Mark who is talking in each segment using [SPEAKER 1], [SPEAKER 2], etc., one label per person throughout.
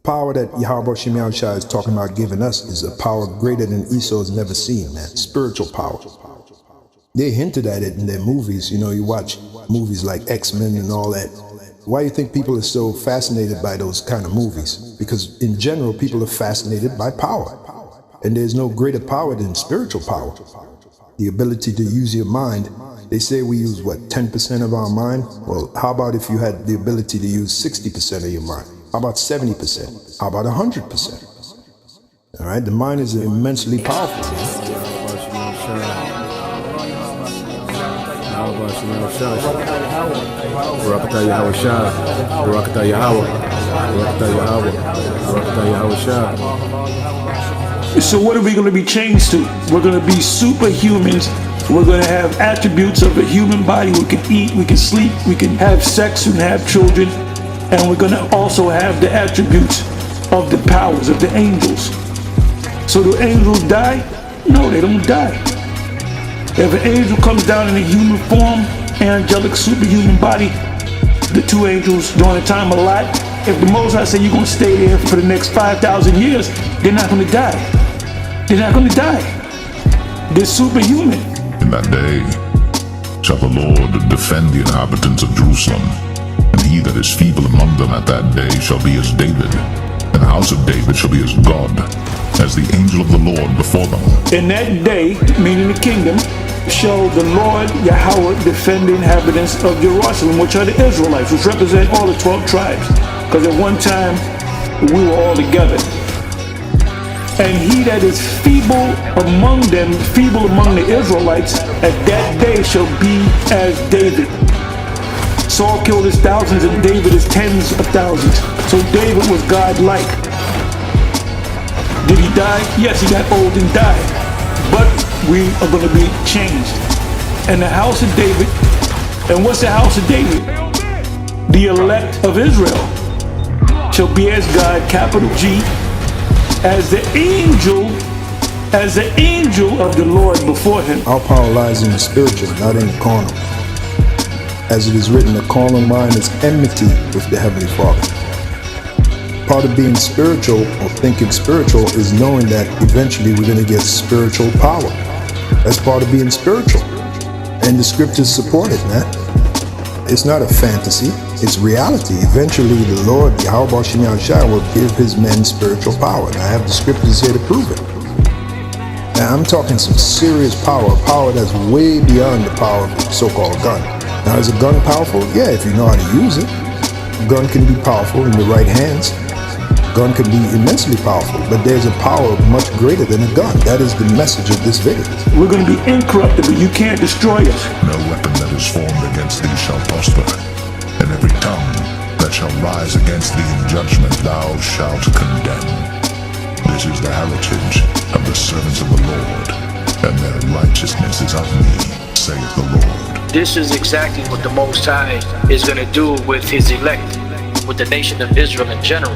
[SPEAKER 1] power that Yahweh Shem Shai is talking about giving us is a power greater than Esau has never seen, man. Spiritual power. They hinted at it in their movies. You know, you watch movies like X-Men and all that. Why do you think people are so fascinated by those kind of movies? Because in general, people are fascinated by power. And there's no greater power than spiritual power. The ability to use your mind. They say we use, what, 10% of our mind? Well, how about if you had the ability to use 60% of your mind? How about 70%? How about 100%? All right, the mind is immensely powerful.
[SPEAKER 2] So what are we going to be changed to? We're going to be superhumans. We're going to have attributes of a human body. We can eat, we can sleep, we can have sex and have children. And we're going to also have the attributes of the powers of the angels. So do angels die? No, they don't die. If an angel comes down in a human form, angelic, superhuman body, the two angels during the time of Lot, if the Most High say you're going to stay there for the next 5,000 years, they're not going to die. They're not going to die. They're superhuman.
[SPEAKER 3] In that day shall the Lord defend the inhabitants of Jerusalem, and he that is feeble among them at that day shall be as David, and the house of David shall be as God, as the angel of the Lord before them.
[SPEAKER 2] In that day, meaning the kingdom, shall the Lord Yahweh defend the inhabitants of Jerusalem, which are the Israelites, which represent all the 12 tribes. Because at one time, we were all together. And he that is feeble among them, feeble among the Israelites, at that day shall be as David. Saul killed his thousands and David his tens of thousands. So David was God-like. Did he die? Yes, he got old and died. But we are going to be changed. And the house of David, and what's the house of David? The elect of Israel shall be as God, capital G, as the angel of the Lord before him.
[SPEAKER 1] Our power lies in the spiritual, not in the carnal. As it is written, the carnal mind is enmity with the Heavenly Father. Part of being spiritual or thinking spiritual is knowing that eventually we're going to get spiritual power. That's part of being spiritual. And the scriptures support it, man. It's not a fantasy, it's reality. Eventually the Lord, Yahweh Shem Shai, will give his men spiritual power. And I have the scriptures here to prove it. Now I'm talking some serious power, a power that's way beyond the power of a so-called gun. Now is a gun powerful? Yeah, if you know how to use it. A gun can be powerful in the right hands. Gun can be immensely powerful, but there's a power much greater than a gun. That is the message of this video.
[SPEAKER 2] We're going to be incorruptible. You can't destroy us.
[SPEAKER 3] No weapon that is formed against thee shall prosper, and every tongue that shall rise against thee in judgment thou shalt condemn. This is the heritage of the servants of the Lord, and their righteousness is of me, saith the Lord.
[SPEAKER 4] This is exactly what the Most High is going to do with his elect, with the nation of Israel in general.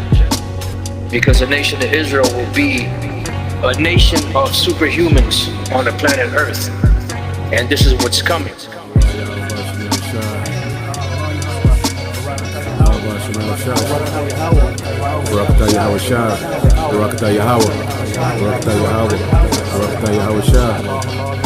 [SPEAKER 4] Because the nation of Israel will be a nation of superhumans on the planet Earth. And this is what's coming.
[SPEAKER 5] Yahweh.